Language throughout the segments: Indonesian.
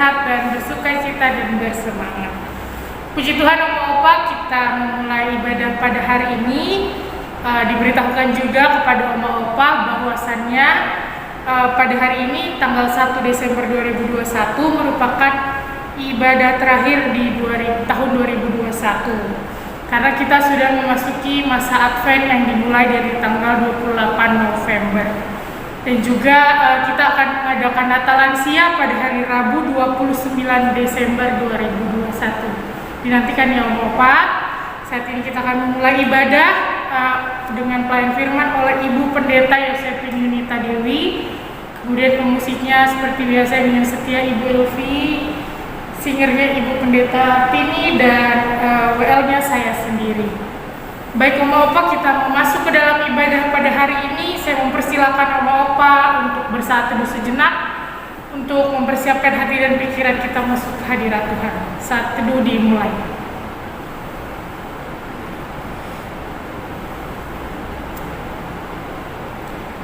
sehat dan bersuka cita dan bersemangat. Puji Tuhan Oma-Opa, kita memulai ibadah pada hari ini. Diberitahukan juga kepada Oma-Opa bahwasannya pada hari ini tanggal 1 Desember 2021 merupakan ibadah terakhir di tahun 2021. Karena kita sudah memasuki masa Advent yang dimulai dari tanggal 28 November. Dan juga kita akan mengadakan Natal Lansia pada hari Rabu 29 Desember 2021. Dinantikan ya Oma-Opa. Saat ini kita akan memulai ibadah dengan pelayan firman oleh Ibu Pendeta Yosefin Yunita Dewi. Kemudian pemusiknya seperti biasa dengan setia Ibu Elvi, singernya Ibu Pendeta Tini, dan WL-nya saya sendiri. Baik Oma-Opa, kita mau masuk ke dalam ibadah pada hari ini. Saya mempersilakan Oma-Opa untuk bersaat teduh sejenak, untuk mempersiapkan hati dan pikiran kita masuk ke hadirat Tuhan. Saat teduh dimulai.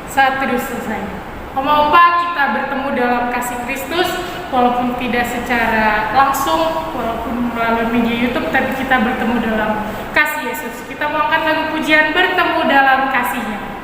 Saat teduh selesai. Oma-Opa, kita bertemu dalam kasih Kristus, walaupun tidak secara langsung, walaupun melalui media YouTube, tapi kita bertemu dalam kasih Yesus. Kita mau angkat lagu pujian bertemu dalam kasih-Nya.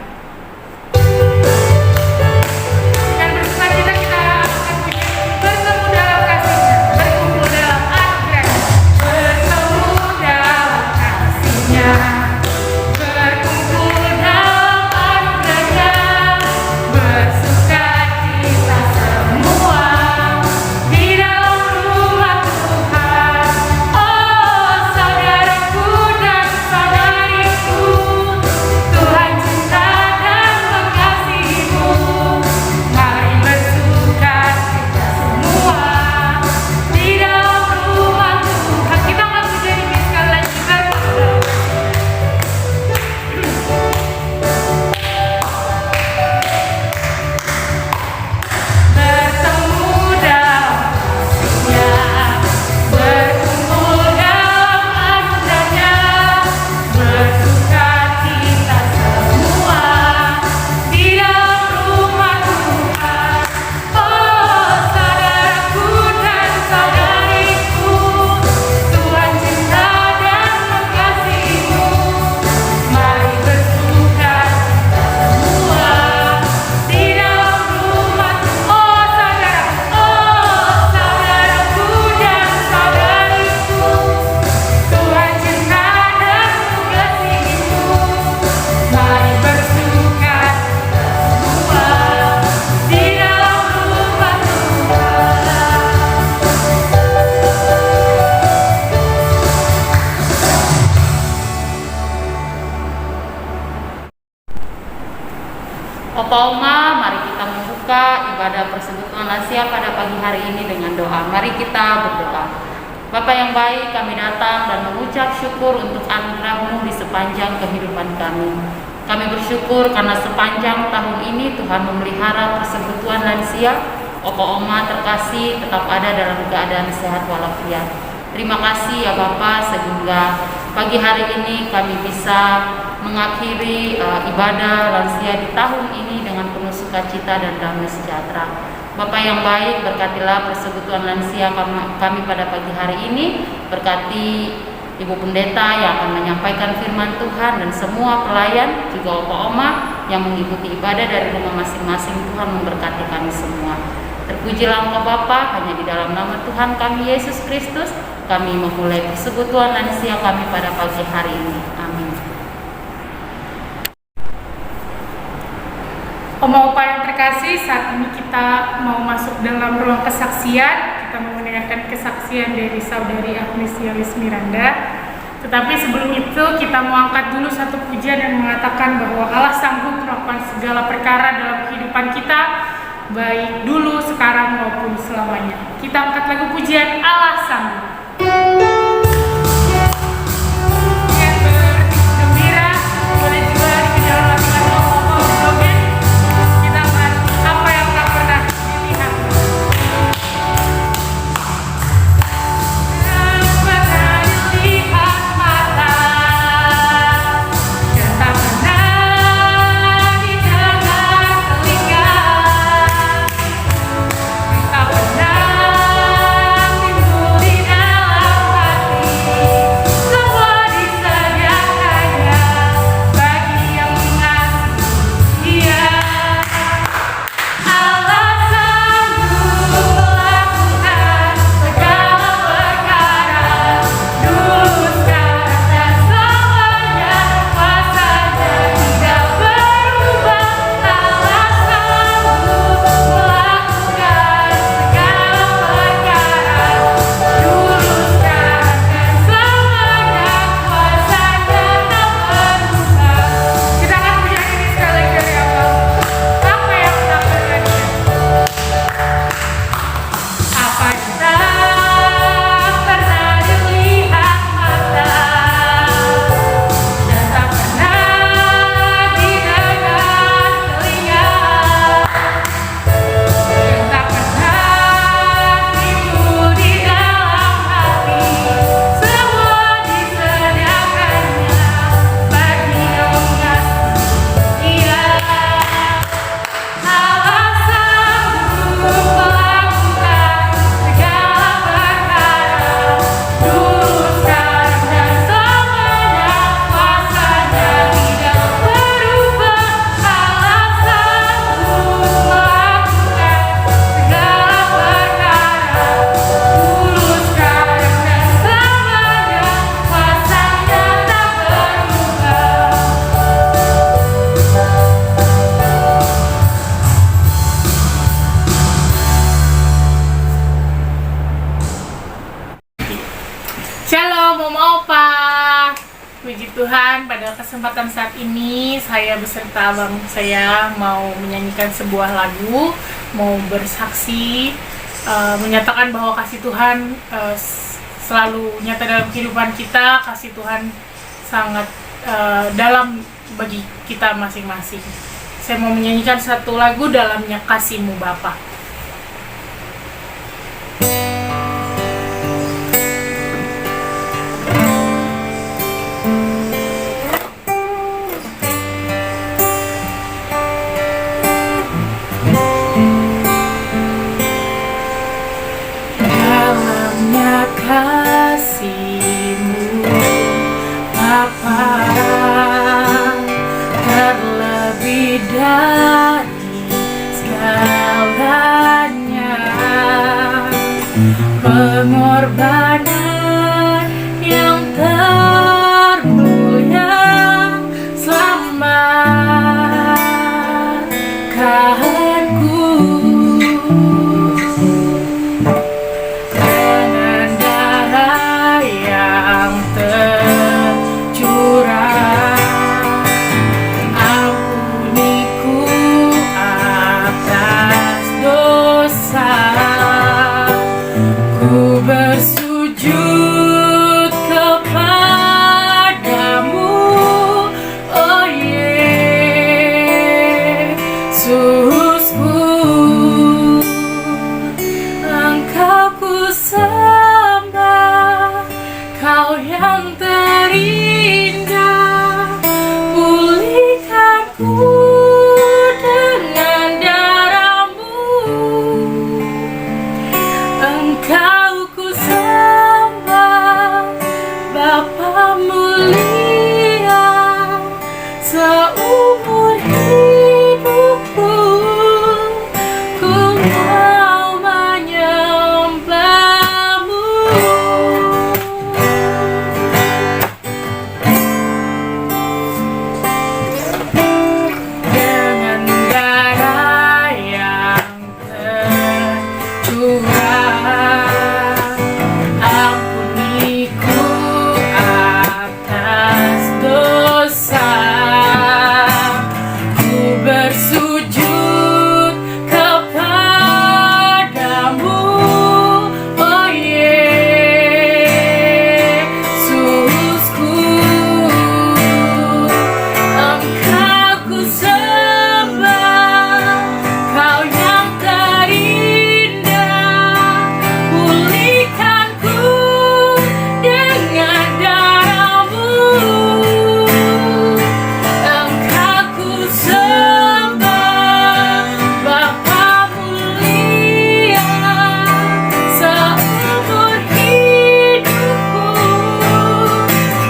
Oma, mari kita membuka ibadah persekutuan lansia pada pagi hari ini dengan doa. Mari kita berdoa. Bapa yang baik, kami datang dan mengucap syukur untuk anugerah-Mu di sepanjang kehidupan kami. Kami bersyukur karena sepanjang tahun ini Tuhan memelihara persekutuan lansia. Oma terkasih tetap ada dalam keadaan sehat walafiat. Terima kasih ya Bapa, sehingga pagi hari ini kami bisa mengakhiri ibadah lansia di tahun ini dengan penuh sukacita dan damai sejahtera. Bapa yang baik, berkatilah persekutuan lansia kami pada pagi hari ini. Berkati Ibu Pendeta yang akan menyampaikan firman Tuhan dan semua pelayan, juga Oma yang mengikuti ibadah dari rumah masing-masing. Tuhan memberkati kami semua. Terpujilah Engkau Bapa, hanya di dalam nama Tuhan kami Yesus Kristus kami memulai persekutuan lansia kami pada pagi hari ini. Amin. Oma-Opa yang terkasih, saat ini kita mau masuk dalam ruang kesaksian. Kita mau mendengarkan kesaksian dari Saudari Agnesia Lis Miranda. Tetapi sebelum itu kita mau angkat dulu satu pujian yang mengatakan bahwa Allah sanggup melakukan segala perkara dalam kehidupan kita, baik dulu, sekarang maupun selamanya. Kita angkat lagu pujian Allah sanggup. Tak pernah Tuhan, pada kesempatan saat ini saya beserta abang saya mau menyanyikan sebuah lagu, mau bersaksi, menyatakan bahwa kasih Tuhan selalu nyata dalam kehidupan kita, kasih Tuhan sangat dalam bagi kita masing-masing. Saya mau menyanyikan satu lagu dalamnya Kasih-Mu Bapa. Dalamnya kasih-Mu Bapa, terlebih dari segalanya, pengorbanan yang termulia selamatkanku. Dengan darah yang tercurah, ampuniku atas dosa. Ku bersujud kepadamu, oh Yesusku. Engkau ku sembah, Kau yang terindah. Pulihkanku dengan darah-Mu. Engkau ku sembah, Bapa mulia. Seumur hidupku ku mau menyembah-Mu. Dengan darah yang tercurah, ampuniku atas dosa. Ku bersujud kepadamu, oh Yesusku. Engkau ku sembah, Kau yang terindah. Pulihkanku dengan darah-Mu. Engkau ku sembah, Bapa mulia. Seumur hidupku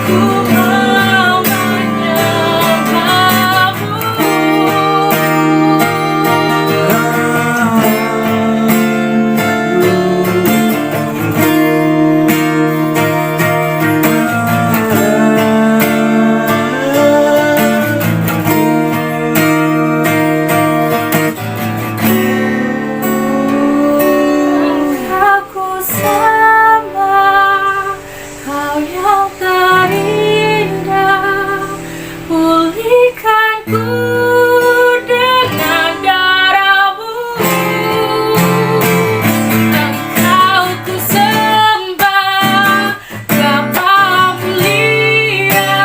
ku mau Engkau ku sembah, Kau yang terindah. Pulihkanku dengan darah-Mu. Engkau ku sembah, Bapa mulia.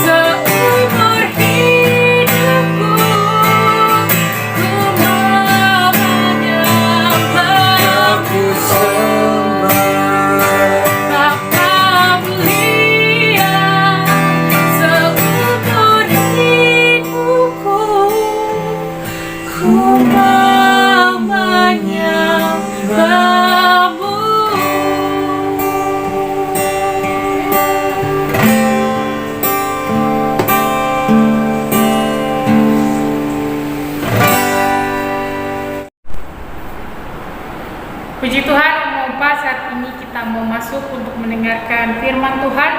Seumur hidupku ku mau menyembah-Mu. Bapa mulia, seumur hidupku ku mau menyembah-Mu. Puji Tuhan, Om Opa, saat ini kita mau masuk untuk mendengarkan firman Tuhan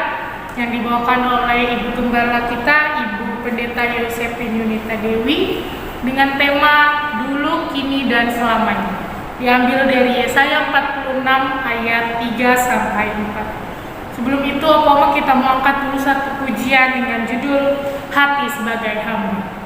yang dibawakan oleh Ibu Tunggala kita, Ibu Pendeta Yosefin Yunita Dewi, dengan tema Dulu, Kini, dan Selamanya. Diambil dari Yesaya 46 ayat 3-4. Sebelum itu, Opa kita mau angkat dulu satu pujian dengan judul Hati Sebagai Hamba.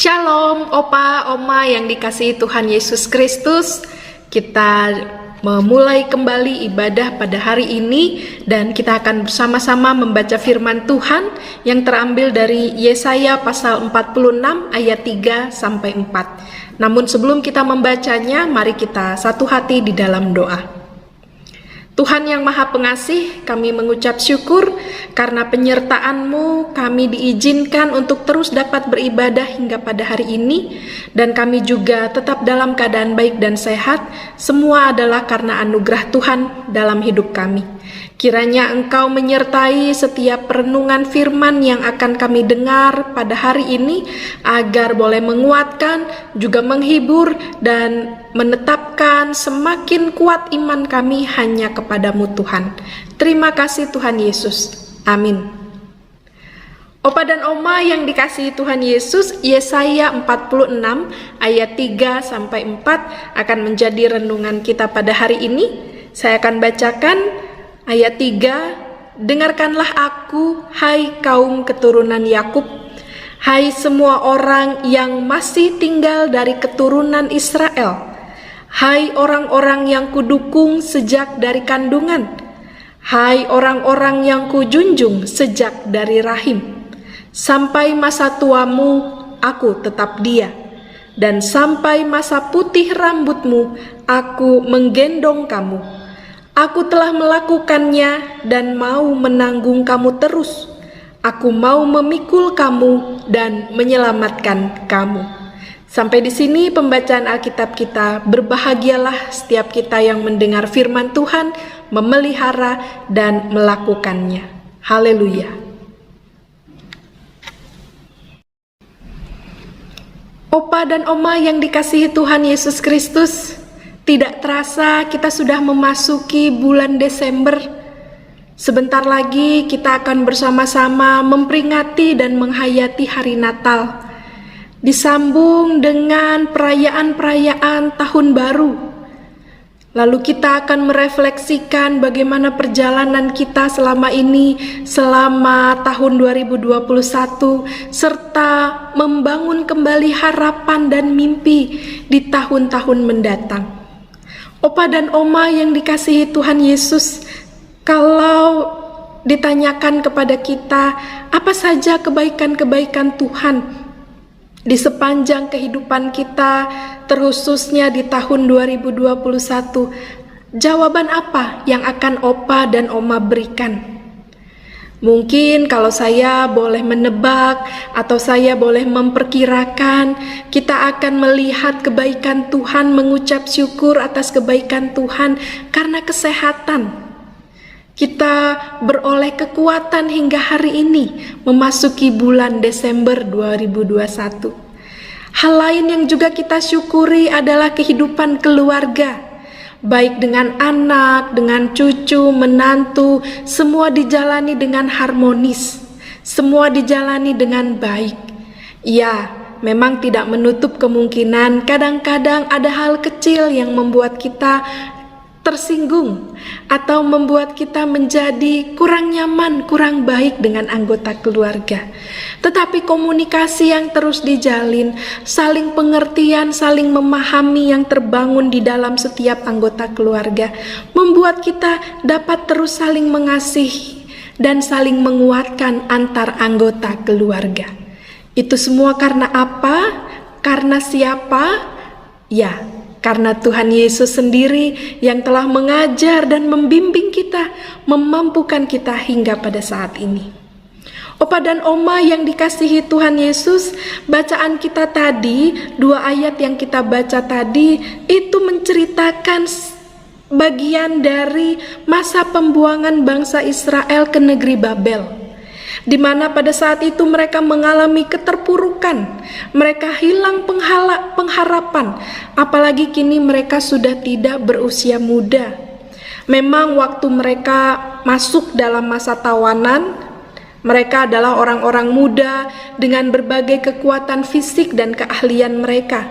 Shalom Opa, Oma yang dikasihi Tuhan Yesus Kristus. Kita memulai kembali ibadah pada hari ini dan kita akan bersama-sama membaca firman Tuhan yang terambil dari Yesaya pasal 46 ayat 3 sampai 4. Namun sebelum kita membacanya, mari kita satu hati di dalam doa. Tuhan yang Maha Pengasih, kami mengucap syukur karena penyertaan-Mu kami diizinkan untuk terus dapat beribadah hingga pada hari ini, dan kami juga tetap dalam keadaan baik dan sehat. Semua adalah karena anugerah Tuhan dalam hidup kami. Kiranya Engkau menyertai setiap perenungan firman yang akan kami dengar pada hari ini, agar boleh menguatkan, juga menghibur, dan menetapkan semakin kuat iman kami hanya kepadamu Tuhan. Terima kasih Tuhan Yesus. Amin. Opa dan Oma yang dikasihi Tuhan Yesus, Yesaya 46 ayat 3 sampai 4 akan menjadi renungan kita pada hari ini. Saya akan bacakan ayat 3. Dengarkanlah aku, hai kaum keturunan Yakub, hai semua orang yang masih tinggal dari keturunan Israel, hai orang-orang yang kudukung sejak dari kandungan, hai orang-orang yang kujunjung sejak dari rahim. Sampai masa tuamu, aku tetap dia, dan sampai masa putih rambutmu, aku menggendong kamu. Aku telah melakukannya dan mau menanggung kamu terus. Aku mau memikul kamu dan menyelamatkan kamu. Sampai di sini pembacaan Alkitab kita. Berbahagialah setiap kita yang mendengar firman Tuhan, memelihara dan melakukannya. Haleluya. Opa dan Oma yang dikasihi Tuhan Yesus Kristus, tidak terasa kita sudah memasuki bulan Desember. Sebentar lagi kita akan bersama-sama memperingati dan menghayati hari Natal, disambung dengan perayaan-perayaan Tahun Baru. Lalu kita akan merefleksikan bagaimana perjalanan kita selama ini, selama tahun 2021, serta membangun kembali harapan dan mimpi di tahun-tahun mendatang. Opa dan Oma yang dikasihi Tuhan Yesus, kalau ditanyakan kepada kita, apa saja kebaikan-kebaikan Tuhan di sepanjang kehidupan kita, terkhususnya di tahun 2021, jawaban apa yang akan Opa dan Oma berikan? Mungkin kalau saya boleh menebak atau saya boleh memperkirakan, kita akan melihat kebaikan Tuhan, mengucap syukur atas kebaikan Tuhan karena kesehatan. Kita beroleh kekuatan hingga hari ini memasuki bulan Desember 2021. Hal lain yang juga kita syukuri adalah kehidupan keluarga, baik dengan anak, dengan cucu, menantu, semua dijalani dengan harmonis, semua dijalani dengan baik. Ya, memang tidak menutup kemungkinan kadang-kadang ada hal kecil yang membuat kita tersinggung atau membuat kita menjadi kurang nyaman, kurang baik dengan anggota keluarga. Tetapi komunikasi yang terus dijalin, saling pengertian, saling memahami yang terbangun di dalam setiap anggota keluarga, membuat kita dapat terus saling mengasihi dan saling menguatkan antar anggota keluarga. Itu semua karena apa? Karena siapa? Ya, karena Tuhan Yesus sendiri yang telah mengajar dan membimbing kita, memampukan kita hingga pada saat ini. Opa dan Oma yang dikasihi Tuhan Yesus, bacaan kita tadi, 2 ayat yang kita baca tadi, itu menceritakan bagian dari masa pembuangan bangsa Israel ke negeri Babel, di mana pada saat itu mereka mengalami keterpurukan, mereka hilang pengharapan, apalagi kini mereka sudah tidak berusia muda. Memang waktu mereka masuk dalam masa tawanan, mereka adalah orang-orang muda dengan berbagai kekuatan fisik dan keahlian mereka.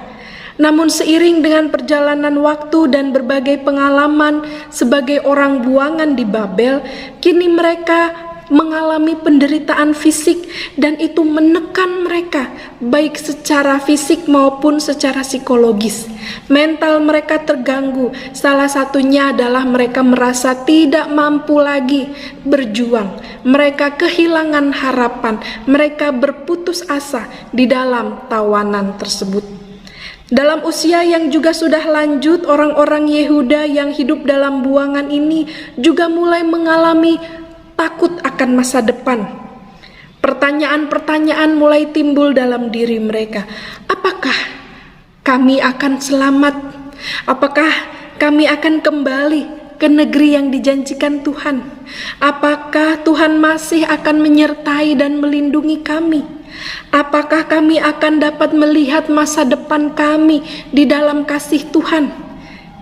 Namun seiring dengan perjalanan waktu dan berbagai pengalaman sebagai orang buangan di Babel, kini mereka mengalami penderitaan fisik dan itu menekan mereka baik secara fisik maupun secara psikologis. Mental mereka terganggu. Salah satunya adalah mereka merasa tidak mampu lagi berjuang. Mereka kehilangan harapan. Mereka berputus asa di dalam tawanan tersebut. Dalam usia yang juga sudah lanjut, orang-orang Yehuda yang hidup dalam buangan ini juga mulai mengalami takut akan masa depan. Pertanyaan-pertanyaan mulai timbul dalam diri mereka. Apakah kami akan selamat? Apakah kami akan kembali ke negeri yang dijanjikan Tuhan? Apakah Tuhan masih akan menyertai dan melindungi kami? Apakah kami akan dapat melihat masa depan kami di dalam kasih Tuhan?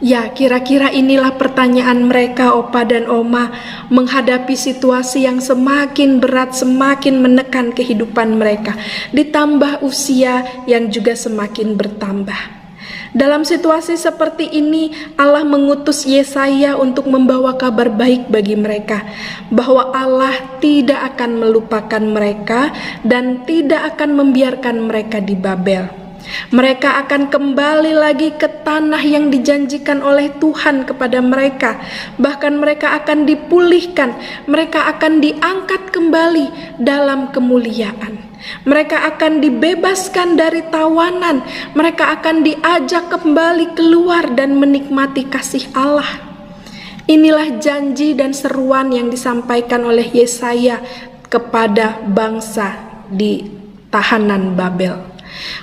Ya, kira-kira inilah pertanyaan mereka, Opa dan Oma, menghadapi situasi yang semakin berat, semakin menekan kehidupan mereka, ditambah usia yang juga semakin bertambah. Dalam situasi seperti ini, Allah mengutus Yesaya untuk membawa kabar baik bagi mereka, bahwa Allah tidak akan melupakan mereka dan tidak akan membiarkan mereka di Babel. Mereka akan kembali lagi ke tanah yang dijanjikan oleh Tuhan kepada mereka. Bahkan mereka akan dipulihkan, mereka akan diangkat kembali dalam kemuliaan. Mereka akan dibebaskan dari tawanan, mereka akan diajak kembali keluar dan menikmati kasih Allah. Inilah janji dan seruan yang disampaikan oleh Yesaya kepada bangsa di tahanan Babel.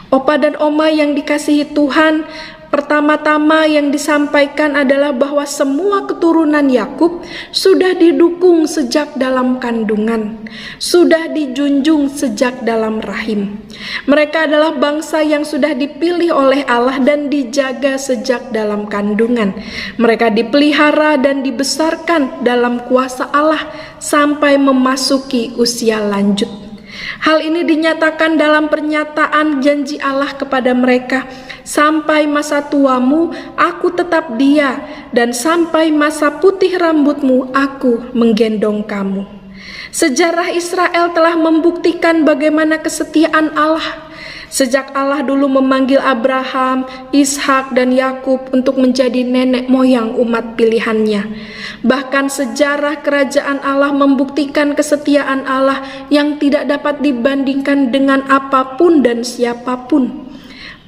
Opa dan Oma yang dikasihi Tuhan, pertama-tama yang disampaikan adalah bahwa semua keturunan Yakub sudah didukung sejak dalam kandungan, sudah dijunjung sejak dalam rahim. Mereka adalah bangsa yang sudah dipilih oleh Allah dan dijaga sejak dalam kandungan. Mereka dipelihara dan dibesarkan dalam kuasa Allah sampai memasuki usia lanjut. Hal ini dinyatakan dalam pernyataan janji Allah kepada mereka, sampai masa tuamu aku tetap dia, dan sampai masa putih rambutmu aku menggendong kamu. Sejarah Israel telah membuktikan bagaimana kesetiaan Allah. Sejak Allah dulu memanggil Abraham, Ishak, dan Yakub untuk menjadi nenek moyang umat pilihannya. Bahkan sejarah kerajaan Allah membuktikan kesetiaan Allah yang tidak dapat dibandingkan dengan apapun dan siapapun.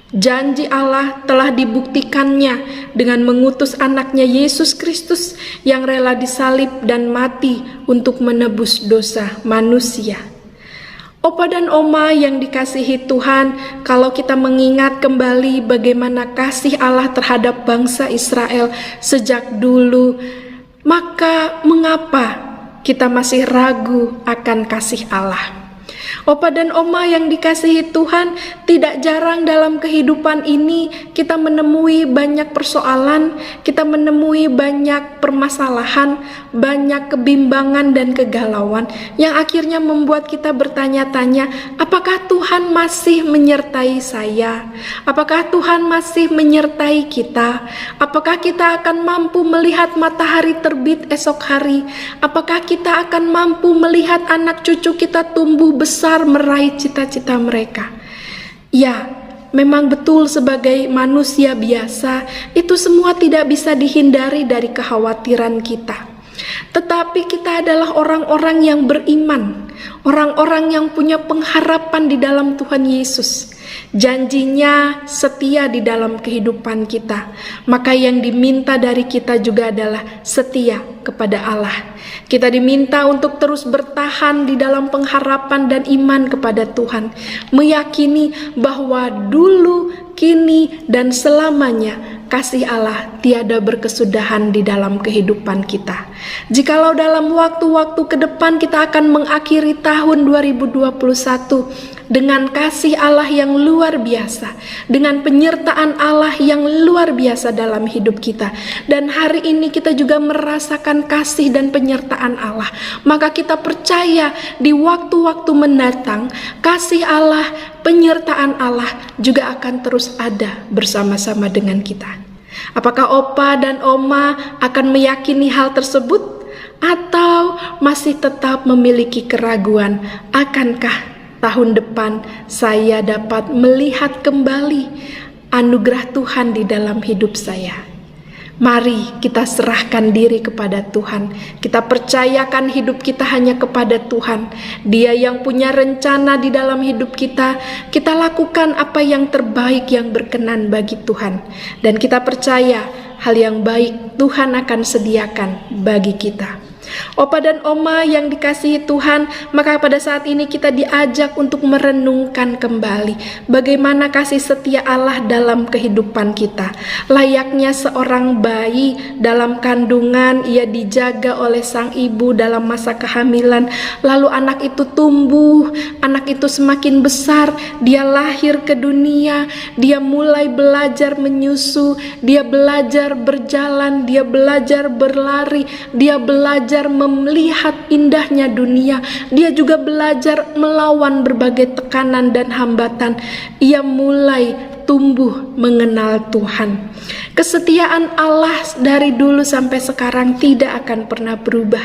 Janji Allah telah dibuktikannya dengan mengutus anaknya Yesus Kristus yang rela disalib dan mati untuk menebus dosa manusia. Opa dan Oma yang dikasihi Tuhan, kalau kita mengingat kembali bagaimana kasih Allah terhadap bangsa Israel sejak dulu, maka mengapa kita masih ragu akan kasih Allah? Opa dan Oma yang dikasihi Tuhan, tidak jarang dalam kehidupan ini kita menemui banyak persoalan, kita menemui banyak permasalahan, banyak kebimbangan dan kegalauan yang akhirnya membuat kita bertanya-tanya, apakah Tuhan masih menyertai saya? Apakah Tuhan masih menyertai kita? Apakah kita akan mampu melihat matahari terbit esok hari? Apakah kita akan mampu melihat anak cucu kita tumbuh besar meraih cita-cita mereka? Ya, memang betul sebagai manusia biasa, itu semua tidak bisa dihindari dari kekhawatiran kita. Tetapi kita adalah orang-orang yang beriman, orang-orang yang punya pengharapan di dalam Tuhan Yesus. Janjinya setia di dalam kehidupan kita. Maka yang diminta dari kita juga adalah setia kepada Allah. Kita diminta untuk terus bertahan di dalam pengharapan dan iman kepada Tuhan, meyakini bahwa dulu, kini, dan selamanya kasih Allah tiada berkesudahan di dalam kehidupan kita. Jikalau dalam waktu-waktu ke depan kita akan mengakhiri tahun 2021 dengan kasih Allah yang luar biasa, dengan penyertaan Allah yang luar biasa dalam hidup kita, dan hari ini kita juga merasakan kasih dan penyertaan Allah, maka kita percaya di waktu-waktu mendatang kasih Allah, penyertaan Allah juga akan terus ada bersama-sama dengan kita. Apakah Opa dan Oma akan meyakini hal tersebut, atau masih tetap memiliki keraguan, akankah tahun depan saya dapat melihat kembali anugerah Tuhan di dalam hidup saya? Mari kita serahkan diri kepada Tuhan. Kita percayakan hidup kita hanya kepada Tuhan. Dia yang punya rencana di dalam hidup kita. Kita lakukan apa yang terbaik yang berkenan bagi Tuhan. Dan kita percaya hal yang baik Tuhan akan sediakan bagi kita. Opa dan Oma yang dikasihi Tuhan, maka pada saat ini kita diajak untuk merenungkan kembali bagaimana kasih setia Allah dalam kehidupan kita. Layaknya seorang bayi dalam kandungan, ia dijaga oleh sang ibu dalam masa kehamilan, lalu anak itu tumbuh, anak itu semakin besar, dia lahir ke dunia, dia mulai belajar menyusu, dia belajar berjalan, dia belajar berlari, dia belajar melihat indahnya dunia, dia juga belajar melawan berbagai tekanan dan hambatan. Ia mulai tumbuh mengenal Tuhan. Kesetiaan Allah dari dulu sampai sekarang tidak akan pernah berubah.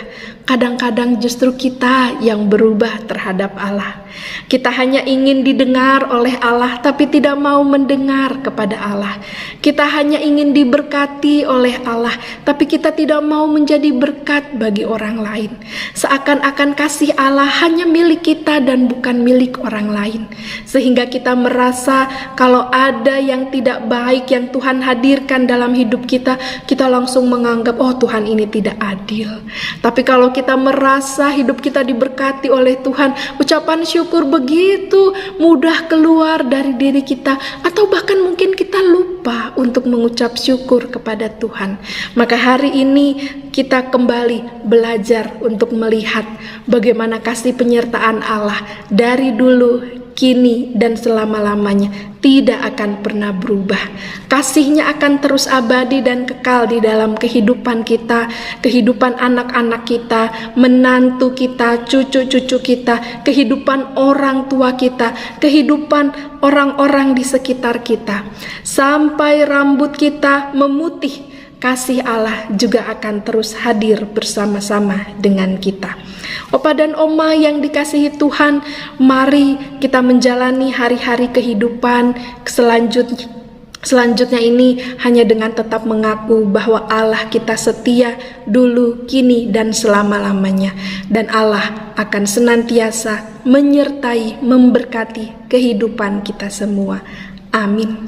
Kadang-kadang justru kita yang berubah terhadap Allah. Kita hanya ingin didengar oleh Allah, tapi tidak mau mendengar kepada Allah. Kita hanya ingin diberkati oleh Allah, tapi kita tidak mau menjadi berkat bagi orang lain. Seakan-akan kasih Allah hanya milik kita dan bukan milik orang lain. Sehingga kita merasa kalau ada yang tidak baik yang Tuhan hadirkan dalam hidup kita, kita langsung menganggap, oh Tuhan ini tidak adil. Tapi kalau kita merasa hidup kita diberkati oleh Tuhan, ucapan syukur begitu mudah keluar dari diri kita, atau bahkan mungkin kita lupa untuk mengucap syukur kepada Tuhan. Maka hari ini kita kembali belajar untuk melihat bagaimana kasih penyertaan Allah dari dulu, kini, dan selama-lamanya tidak akan pernah berubah. Kasihnya akan terus abadi dan kekal di dalam kehidupan kita, kehidupan anak-anak kita, menantu kita, cucu-cucu kita, kehidupan orang tua kita, kehidupan orang-orang di sekitar kita. Sampai rambut kita memutih, kasih Allah juga akan terus hadir bersama-sama dengan kita. Opa dan Oma yang dikasihi Tuhan, mari kita menjalani hari-hari kehidupan selanjutnya ini hanya dengan tetap mengaku bahwa Allah kita setia dulu, kini, dan selama-lamanya. Dan Allah akan senantiasa menyertai, memberkati kehidupan kita semua. Amin.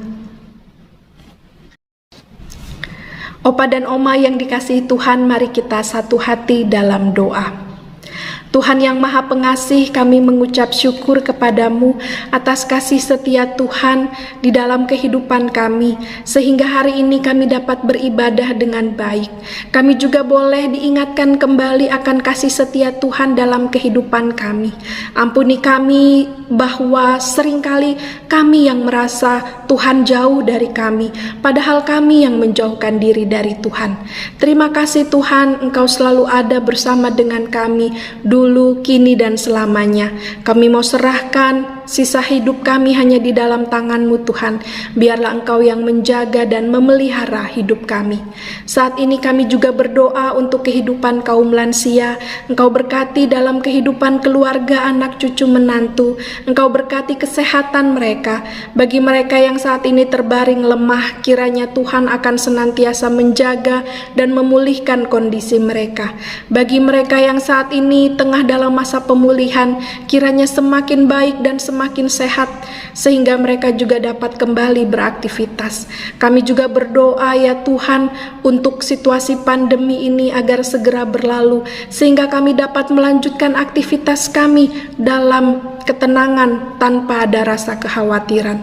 Opa dan Oma yang dikasihi Tuhan, mari kita satu hati dalam doa. Tuhan yang Maha Pengasih, kami mengucap syukur kepadamu atas kasih setia Tuhan di dalam kehidupan kami, sehingga hari ini kami dapat beribadah dengan baik. Kami juga boleh diingatkan kembali akan kasih setia Tuhan dalam kehidupan kami. Ampuni kami bahwa seringkali kami yang merasa Tuhan jauh dari kami, padahal kami yang menjauhkan diri dari Tuhan. Terima kasih Tuhan, Engkau selalu ada bersama dengan kami dulu, kini, dan selamanya. Kami mau serahkan sisa hidup kami hanya di dalam tangan-Mu Tuhan. Biarlah Engkau yang menjaga dan memelihara hidup kami. Saat ini kami juga berdoa untuk kehidupan kaum lansia. Engkau berkati dalam kehidupan keluarga, anak, cucu, menantu. Engkau berkati kesehatan mereka. Bagi mereka yang saat ini terbaring lemah, kiranya Tuhan akan senantiasa menjaga dan memulihkan kondisi mereka. Bagi mereka yang saat ini tengah dalam masa pemulihan, kiranya semakin baik dan semakin sehat, sehingga mereka juga dapat kembali beraktivitas. Kami juga berdoa ya Tuhan untuk situasi pandemi ini agar segera berlalu, sehingga kami dapat melanjutkan aktivitas kami dalam ketenangan tanpa ada rasa kekhawatiran.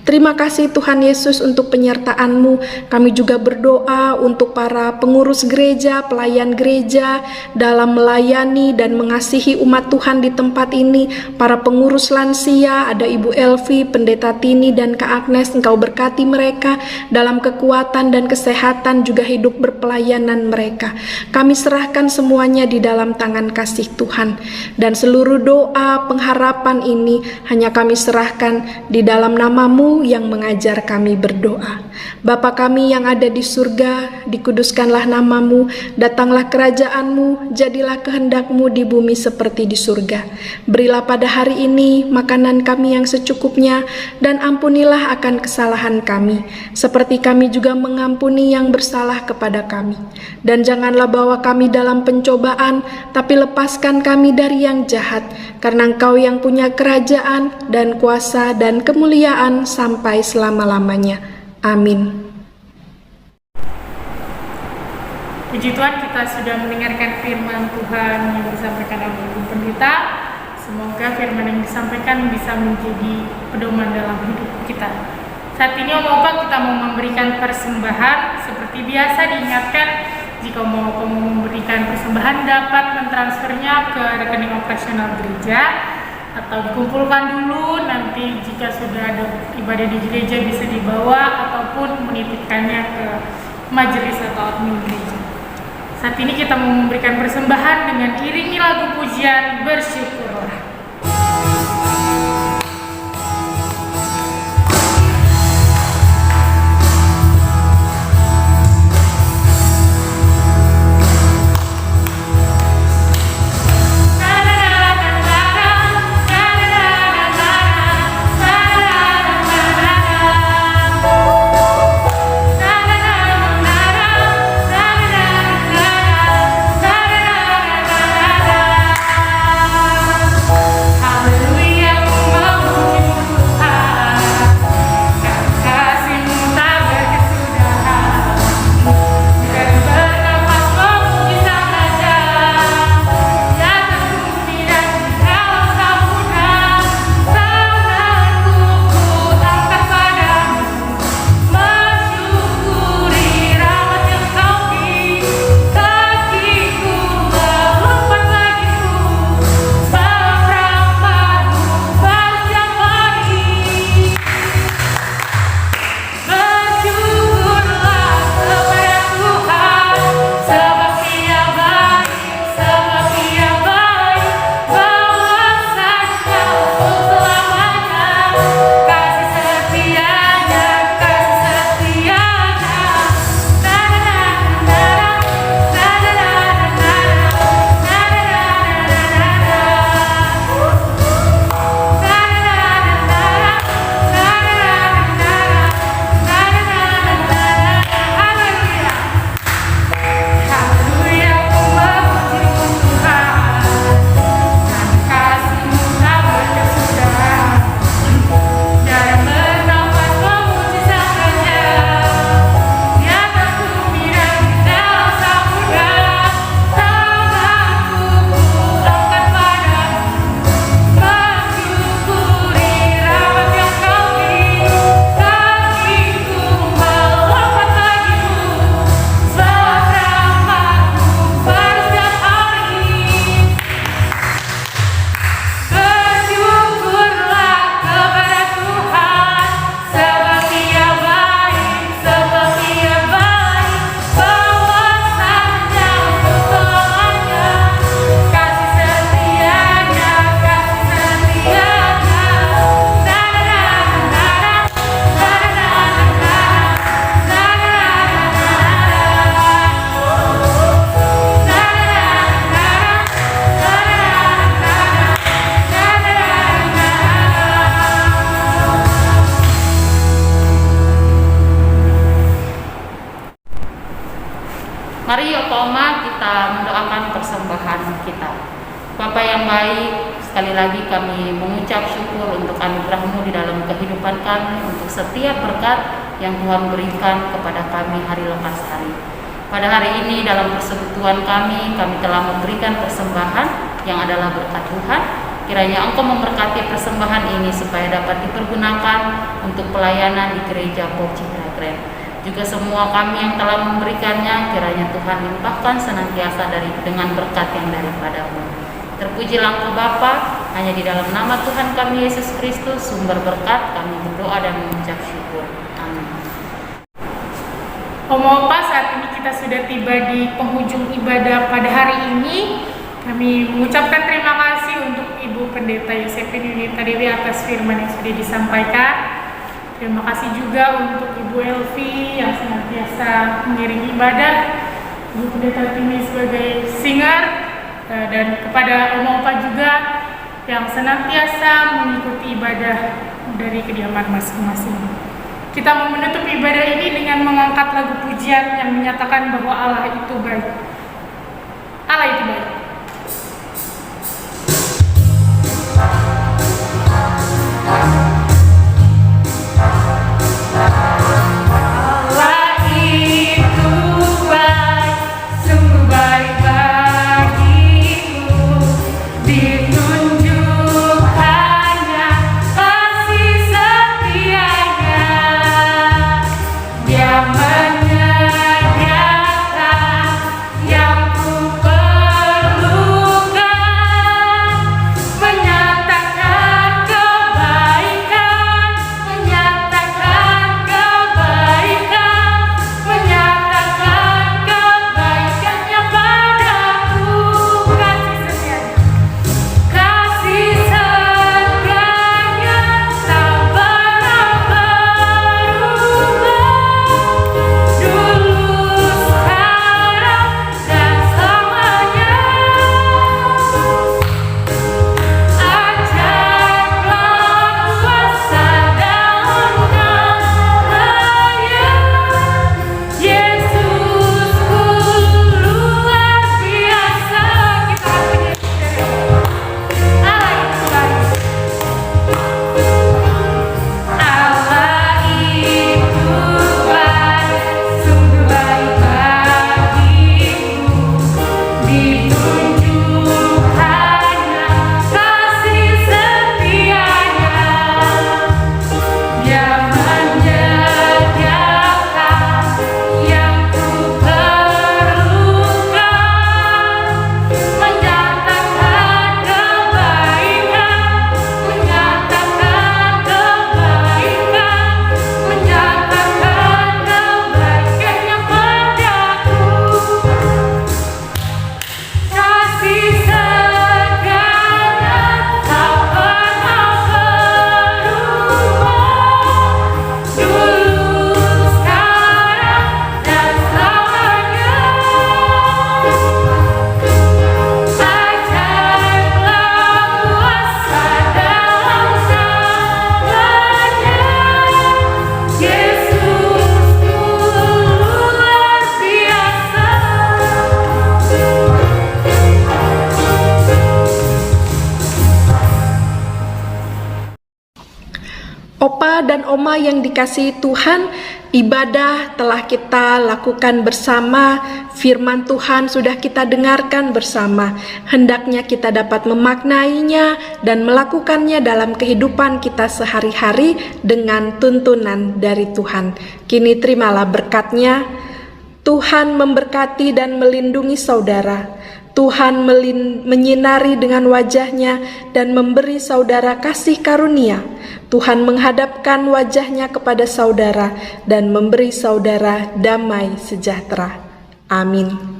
Terima kasih Tuhan Yesus untuk penyertaan-Mu. Kami juga berdoa untuk para pengurus gereja, pelayan gereja dalam melayani dan mengasihi umat Tuhan di tempat ini. Para pengurus lansia, ada Ibu Elvi, Pendeta Tini, dan Kak Agnes. Engkau berkati mereka dalam kekuatan dan kesehatan, juga hidup berpelayanan mereka. Kami serahkan semuanya di dalam tangan kasih Tuhan. Dan seluruh doa pengharapan ini hanya kami serahkan di dalam nama-Mu yang mengajar kami berdoa. Bapa kami yang ada di surga, dikuduskanlah nama-Mu, datanglah kerajaan-Mu, jadilah kehendak-Mu di bumi seperti di surga. Berilah pada hari ini makanan kami yang secukupnya, dan ampunilah akan kesalahan kami, seperti kami juga mengampuni yang bersalah kepada kami. Dan janganlah bawa kami dalam pencobaan, tapi lepaskan kami dari yang jahat, karena Engkau yang punya kerajaan dan kuasa dan kemuliaan sampai selama-lamanya. Amin. Puji Tuhan, kita sudah mendengarkan firman Tuhan yang disampaikan oleh Ibu Pendeta. Semoga firman yang disampaikan bisa menjadi pedoman dalam hidup kita. Saat ini Om Opa kita mau memberikan persembahan. Seperti biasa diingatkan, jika mau memberikan persembahan dapat mentransfernya ke rekening operasional gereja atau dikumpulkan dulu, nanti jika sudah ada ibadah di gereja bisa dibawa ataupun menitipkannya ke majelis atau admin gereja. Saat ini kita mau memberikan persembahan dengan iringi lagu pujian Bersyukurlah. Mari Oma kita mendoakan persembahan kita. Bapa yang baik, sekali lagi kami mengucap syukur untuk anugerah-Mu di dalam kehidupan kami, untuk setiap berkat yang Tuhan berikan kepada kami hari lepas hari. Pada hari ini dalam persekutuan kami telah memberikan persembahan yang adalah berkat Tuhan. Kiranya Engkau memberkati persembahan ini supaya dapat dipergunakan untuk pelayanan di Gereja Pop Citra Grand. Juga semua kami yang telah memberikannya, kiranya Tuhan limpahkan senantiasa dengan berkat yang daripada-Mu. Terpujilah Engkau Bapa, hanya di dalam nama Tuhan kami Yesus Kristus, sumber berkat, kami berdoa dan mengucap syukur. Amin. Om Opa, saat ini kita sudah tiba di penghujung ibadah pada hari ini. Kami mengucapkan terima kasih untuk Ibu Pendeta Yosefin Yunita Dewi atas firman yang sudah disampaikan. Terima kasih juga untuk Ibu Elvi yang senantiasa mengiringi ibadah, Ibu Pendeta Timi sebagai singer, dan kepada Om Opa juga yang senantiasa mengikuti ibadah dari kediaman masing-masing. Kita mau menutup ibadah ini dengan mengangkat lagu pujian yang menyatakan bahwa Allah itu baik. Allah itu baik. Allah itu baik. Opa dan Oma yang dikasihi Tuhan, ibadah telah kita lakukan bersama, firman Tuhan sudah kita dengarkan bersama. Hendaknya kita dapat memaknainya dan melakukannya dalam kehidupan kita sehari-hari dengan tuntunan dari Tuhan. Kini terimalah berkat-Nya. Tuhan memberkati dan melindungi saudara. Tuhan menyinari dengan wajah-Nya dan memberi saudara kasih karunia. Tuhan menghadapkan wajah-Nya kepada saudara dan memberi saudara damai sejahtera. Amin.